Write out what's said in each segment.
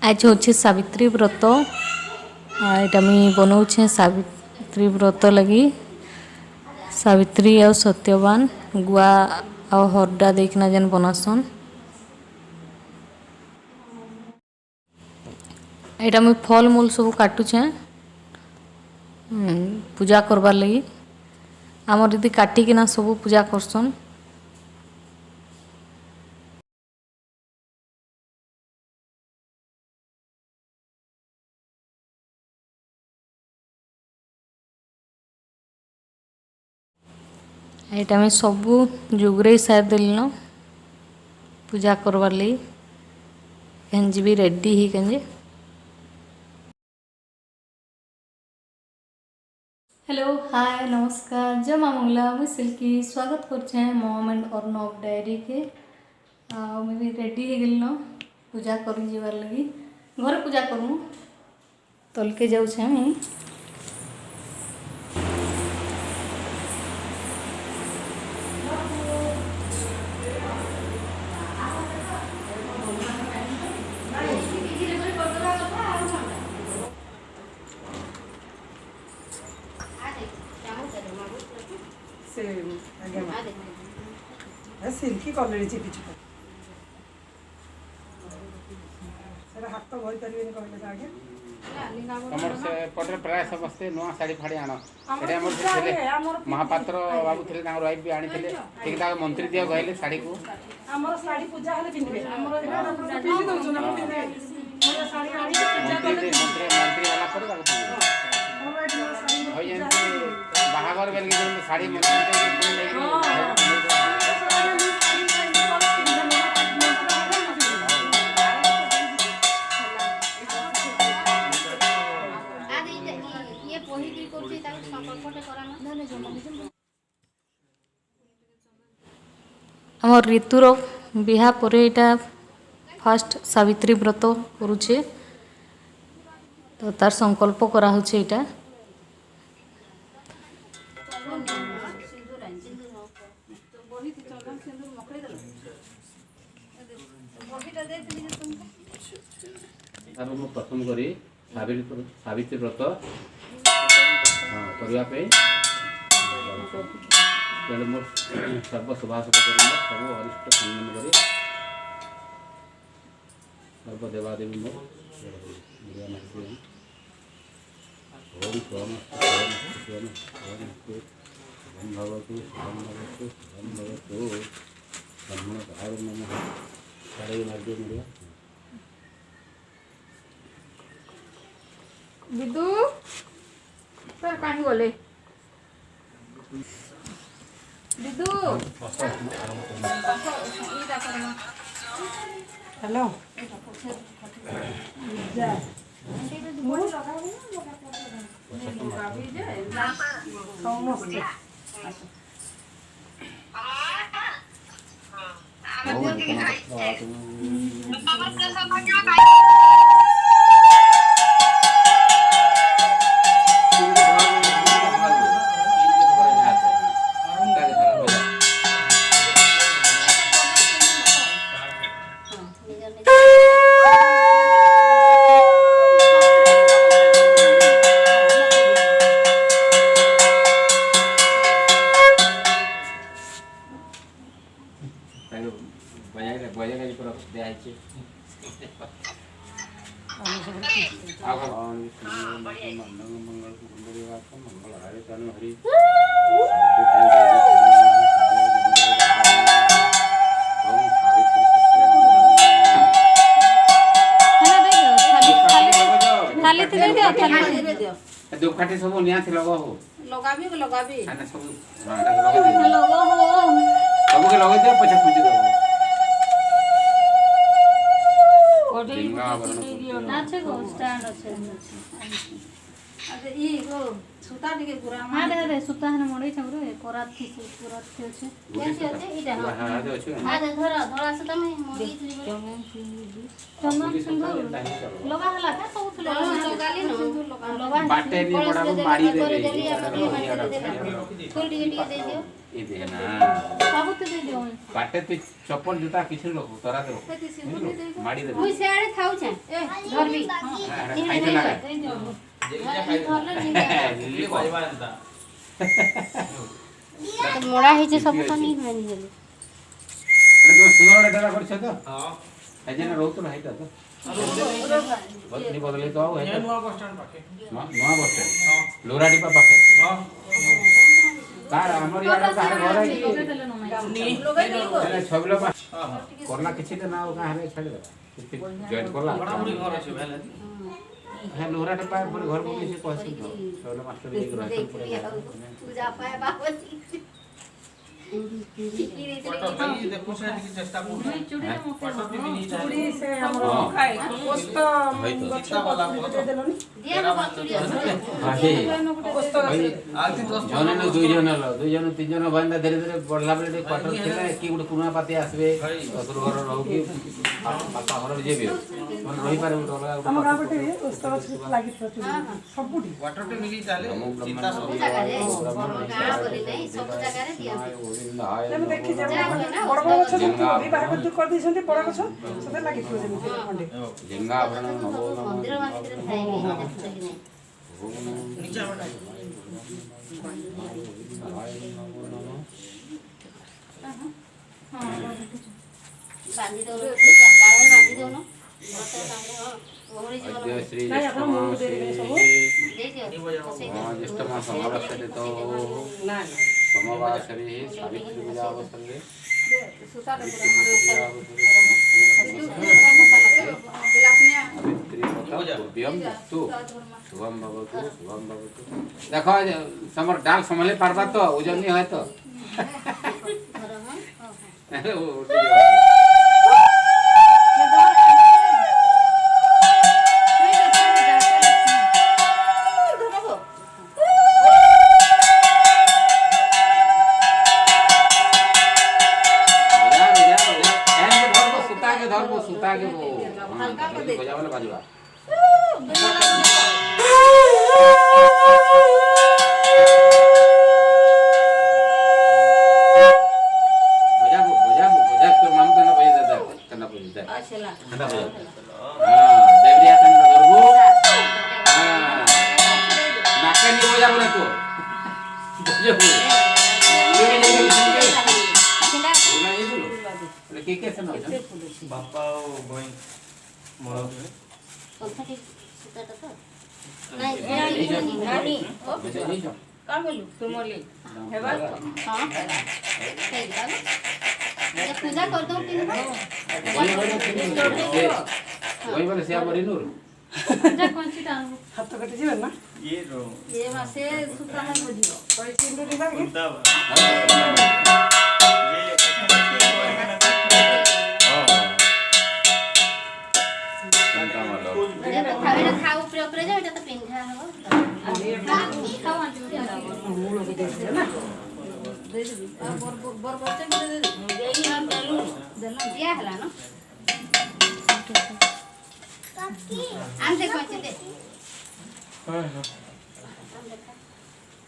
आज हूँ सावित्री व्रत यहाँ मुझे बनाऊे सावित्री व्रत लगी सावित्री आ सत्यवान गुआ आ हरडा देखना जेन बनासन यहाँ मुझे फल मूल सब काटुचे पूजा करवार लगी आमर दीदी काटिकिना सब पूजा करसन। यहाँ में सबू जुगरे सार दिल पूजा करवार लगी कहीं भी रेडी ही कहीं। हेलो हाय नमस्कार जय माँ मंगला मुझे सिल्की स्वागत कर मम एंड अर्णव डायरी के मुझे भी रेडी हो गल पूजा कर जीवार लगी घर पूजा करूँ तलके जाऊे मुझे सिल्की कलर चिपी हाथ तो बही पारे कहले आगे तमर से पटरे प्राय समस्ते नुआ साड़ी फाड़ी आण एटा हमर थे महापात्र बाबू थे वाइफ भी आनी थे ठीक ठाक मंत्री दिया कहले साड़ी को हमर साड़ी पूजा हले पिनबे हमर पिन दउछ ना पिनबे हमर साड़ी आनी पूजा कर मंत्री वाला पर होय जंती बाहागर बेल के साड़ी मंत्री आम ऋतुर बिहा पर यहाँ फास्ट सावित्री व्रत करुचे तो तार संकल्प करा होचे यहाँ प्रथम करी सावित्री व्रत करने मोर सर्व शुभाशुभ सब अरिष्ट सम्मान कर सर्वदेवादेवी मोर ओम शुभम भवतु ब्रह्मण भाव नमः सारे मार्ग मिलिया विदु सर कहीं गले विदु हेलो जा दुखाटी सब निया थी लगो हो लगाबी आना सब लगो हो सब के लगे दे पछा पूछ दो कोठी ना छे गो स्टैंड আছে अरे ई वो सुता टिके पूरा हाँ दे सुता है मोड़े छमरो कोरात थी अच्छे केसी होते इटा हां दे अछि आ दे धरा सुता में मोड़ी थी चंदन सिंदूर लगा हला का सब लगाली न लगा बाटे भी बड़ा को मारी दे फूल टिके टिके दे दियो ए देना सब तो दे दियो बाटे तू चप्पल जूता किछ लोग तोरा दे कति सिंदूर दे दियो मारी दे ओइ सेआड़े खाउ छे ए धरबी खाई दे लगा दे दियो लिली बाजवा एंता तो मोड़ा ही छे सब तो नहीं होनी है अरे तो सुनोड़े दादा करछ तो हां एजे ना रहतो नाही तो बदली बदली तो है ये नवा बस स्टैंड पाके नवा बस स्टैंड लोराडी पा पाके हां कार हमर यार का घर है कि छबलो पा करना किछि त ना हो का हने छाड़ दे जॉइन करला बड़ा बड़ी घर আছে भेले है लोराडी पा पर घर बोली से कहछि तो छबलो मास्टर एक रहतो पूजा पाए बाबती फोटो भी देखो से चेष्टा करू चूड़ी ना फोटो भी मिली चूड़ी से हमरो खाए पोस्त गछा वाला दे देलनी दिया ना चूड़ी भाई पोस्त भाई जने न दुई जन तीन जन बंदा धीरे धीरे बढ़ला बेले क्वार्टर खेला कि गुड कुना पाते आसबे असुर घर रहू कि बापा घर जेबे मन रही पारे डोला हम गाबटे पोस्त गछ लागि छ चूड़ी सबुडी क्वार्टर पे मिली ताले चिंता सब गाड़ बोली नहीं सब जगह रे दिया हम देखि जे बड़ बड़ गछ भी बाहर दूर कर दिसंती बड़ गछ सते लागि छ जेमि खंडे जिंगा आभरण नमो नमो मंदिर मंदिर खाएंगे नीचे बटा बांधी दो गाड़ बांधी दो ना अद्य श्री नहीं अपन मुंह दे देबे सब दे दियो ज्येष्ठ मास अमावास्या तो ना सोमवासरे सावित्री पूजा अवसरे सुता दे देखो समर डाल संभाले पारबा तो ओजन नहीं है तो सुता के वो बजा वाला बाजवा बजा तो माम करना बजा दादा करना बजा अच्छा हां देवरिया तन धरबो हां नाके नहीं बजा बोले तो बजा बोले के कैसे न बापा गोई मोर पंखा सुता तो नहीं का बोलू तुमली हेबा हां सही बात ये पूजा कर दो कि वही वाले से बड़ी नूर जा कौन सी डाल हाथ तो कटि जेबे ना ये रो ये मासे सुता है बुझियो कोई सिंदूर दिबा के ये तो खावे ना खाओ ऊपर जाओ এটা তো পিন্ধা হবো खाओ आंटी मूल के दे दे ना दे दे बर बच्चे के दे दे देई हम देलु देलु दिया हला ना आंते कोचे दे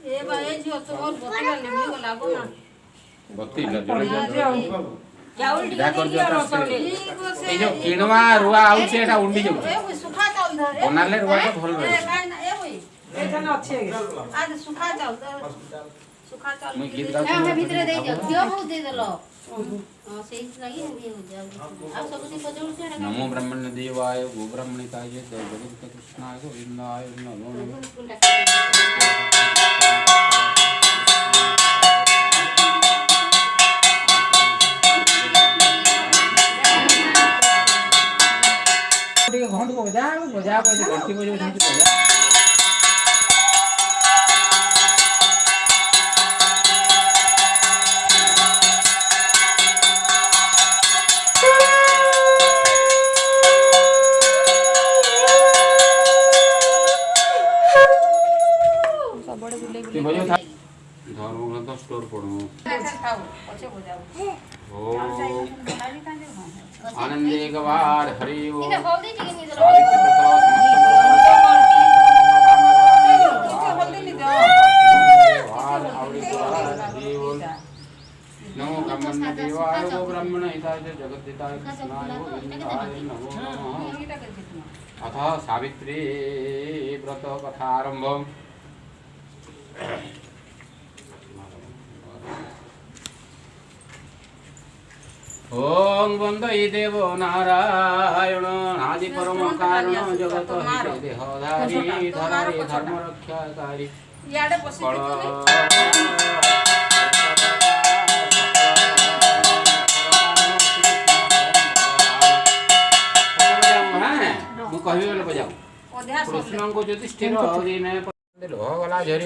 ए भाई जो तो और बोतल लेबी को लागो ना बत्ती लग चावल क्या कर दिया दियो रसोले ए जो किणवा रुआ आउछे एटा उंडी जो ए सुखा चावल धर बनाले रुआ तो भल ए रहे काई ना ए होई ए जन अच्छे आज सुखा चावल सुखा चावल मुई गीत ना गाउछु हम भीतर दे दियो क्यों बहुत दे देलो हां सही लगी हम हो जाओ अब सब दिन बजौल से नमो ब्रह्मण्य देवाय गो ब्रह्मणिताय जगत कृष्णाय गोविंदाय नमो नमः ଟିକେ ଘଣ୍ଟ को बजा घंटी बजाऊ सेमती बजा बजो था धर्मग्रंथ स्टोर पढ़ू आनंदे गवार हरि ओम ठीक है हल्दी टिके नि दो नमो ब्रह्मण देवाय वो ब्रह्मण हिताय जगद्दिताय कृष्णाय गोविंदाय नमो नमः अथ सावित्री व्रत कथा आरंभ ओम वंदे देवो नारायण आदि परम कारण जगत हिते देहधारी धरारी धर्म रक्षाकारी याडे बसी कहबे बोले बजाऊ कृष्ण को युधिष्ठिर दिने लोह गला झरी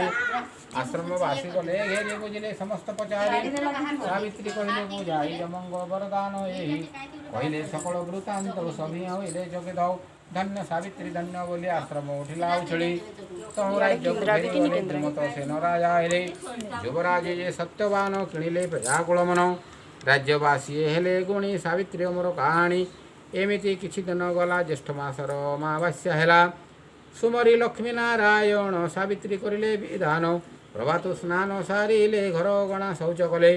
आश्रम वासी गले घेरे बुझले समस्त पचारे सावित्री कहले को जाई जमंग वरदान एहि कहले सकल वृतांत सभी होइले जगे दौ धन्य सावित्री धन्य बोली आश्रम उठिला उछली तो राज्य श्रीमत सेन राजा हेले युवराज जे सत्यवान किणिले प्रजाकुल मन राज्यवासी हेले गुणी सावित्री मोर कहानी एमिति किछि दिन गला ज्येष्ठ मासर अमावास्या हेला सुमरी लक्ष्मी नारायण सावित्री करिले विधान प्रभात स्नान सारिले घर गणा शौच कले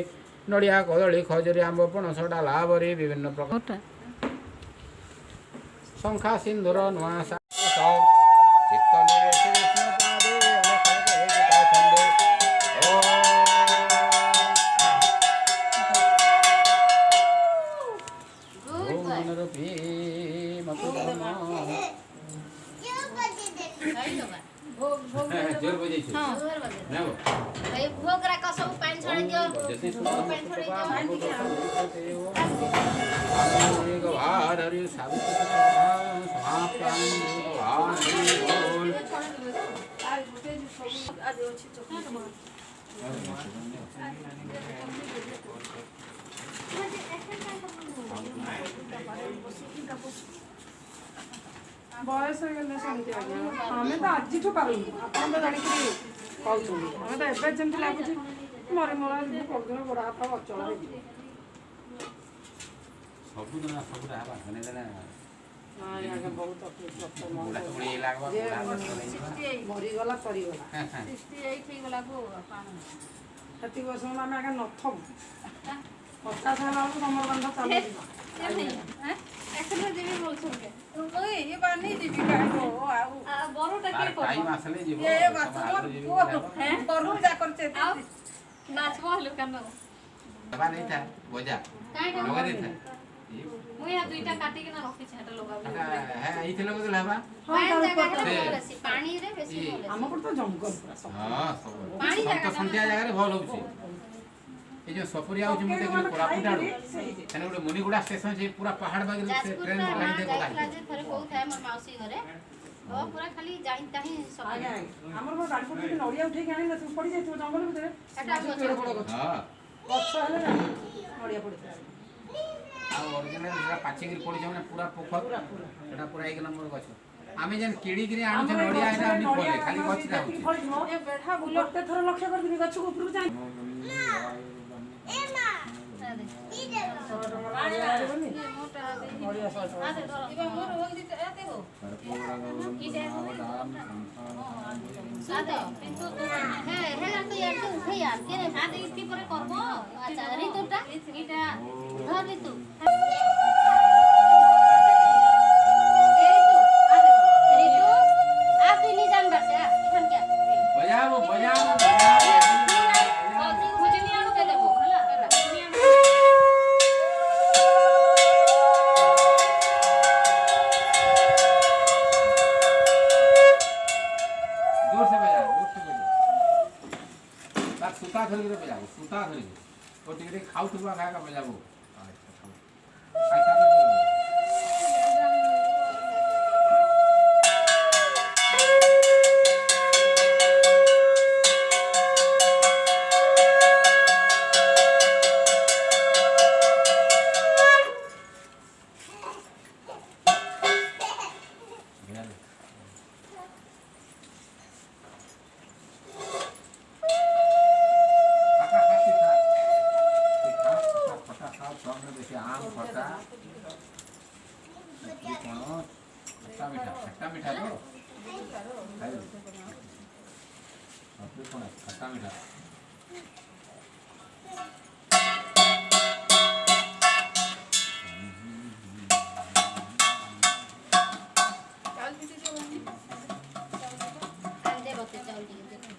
नड़िया कदली खजुरी आंब पणस डाला बरी विभिन्न प्रकार शंखा सिंधुर नुआ चित्त निवेश विष्णु पादे अनेक गीता छंदे ओम मनरूपी मधुरम जोर बजे छै हां भाई भोग रखा सब पानी छोड़ दियो पानी छोड़ दियो गवार हरि सावित्री समाप्तान गवार हरि बोल आज अछि चॉकलेट बयस हो गले सेमती आज्ञा हमें तो आज पारूँ आप तो जानिक कहते हमें तो एवं जमी लगुच मरी मरा पकड़ बड़ा हाथ अचल हो सबुदिन सबुरा हवा भने देना बहुत बुढा बुढी लागबा मरीगला सरीगला 68 થઈ ગલા કો પાણી ସେତିକି ବର୍ଷ ଆମେ ଆଜ୍ଞା ନଥବୁ 50 ହେଲା ବେଳକୁ ତମର ଗନ୍ଧ ଚାଲୁ এখনো দিবি বলছো কে ওই এ বানি দিবি কাইগো আউ বড়টা কে করব টাইম আসলে জীব এ বাত হ্যাঁ করু যা করছে নাচবো হলো কেন বাবা নাই থা বজা কাইটা লগা দে থা মুই আর দুইটা কাটি কেনা রাখিছি এটা লগাবো হ্যাঁ এইতে লগা দেলা বা পানি জায়গাটা বেশি পানি রে বেশি বলে ଆମ ପଟେ ତ ଜଙ୍ଗଲ ପୁରା ସବୁ हां सब पानी संत संध्या जगह रे भल होउची ए जो सपुरी आउची मते कि कोरापुट आडू तने गोटे मुनिगुडा स्टेशन जे पूरा पहाड़ बागी से ट्रेन लाइन दे जाजपुर कोला जे थरे बहुत है मोर मौसी घरे ओ पूरा खाली जाई ताही सब ଆଜ୍ଞା ଆମର ଗାଡ଼ି ପଟେ ନଡ଼ିଆ ଉଠେଇକି ଆଣିଲେ ସବୁ ପଡ଼ି ଯାଇଥିବ ଜଙ୍ଗଲ ଭିତରେ ଏଟା କେଡ଼େ ବଡ଼ ଗଛ हां ଗଛ ହେଲେ ନଡ଼ିଆ ପଡ଼ିଥିଲା आ ओरिजिनल जेटा पाची गिर पड़ी जाने पूरा पोखर एटा पूरा एक नंबर गछ आमे जन केड़ी गिरी आनु छ नडिया एटा नि फले खाली गछटा होची ए बेठा बुलते थोर लक्ष्य कर दिबी गछ ऊपर जाई ए मां मोटा दे नडिया सो आ दे इबा मोर होग दिते एते हो सादे पिंतु तो है हेला तो यार तो उठे यार के रे हाथ इति परे करबो अच्छा ऋतुटा इटा धर ऋतु सूता धरी बजाबो सूता धरी ओ टिके खाउ तुबा खाका बजाबो मीठा तो आपले कोण आहे खट्टा मीठा दे बते चावल टिके दे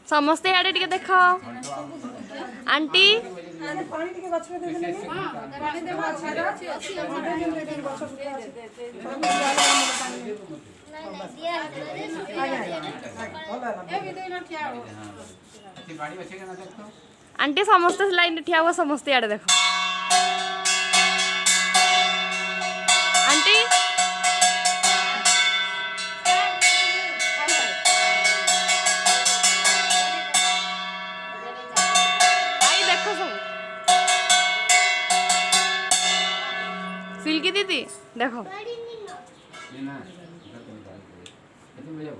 ସମସ୍ତେ ଇଆଡ଼େ ଟିକେ ଦେଖ ଆଣ୍ଟି ପାଣି ଟିକେ ଗଛରେ ଦେଇଦେଲେ ପାଣି ଦେବ ଗଛରେ ଅଛି ଗଛ नहीं नहीं दिया ଏ ବିଦେଇନ ଠିଆ ହବ अच्छी बाड़ी बचे ना देखो ଆଣ୍ଟି ସମସ୍ତେ ଲାଇନ୍ ଠିଆ ହୁଅ ସମସ୍ତେ ଇଆଡ଼େ ଦେଖ ଆଣ୍ଟି ଆଇ ଦେଖ ସବୁ ସିଲ୍କି ଦିଦି ଦେଖ ये ना इधर तो निकाल के ऐसे ले जाओ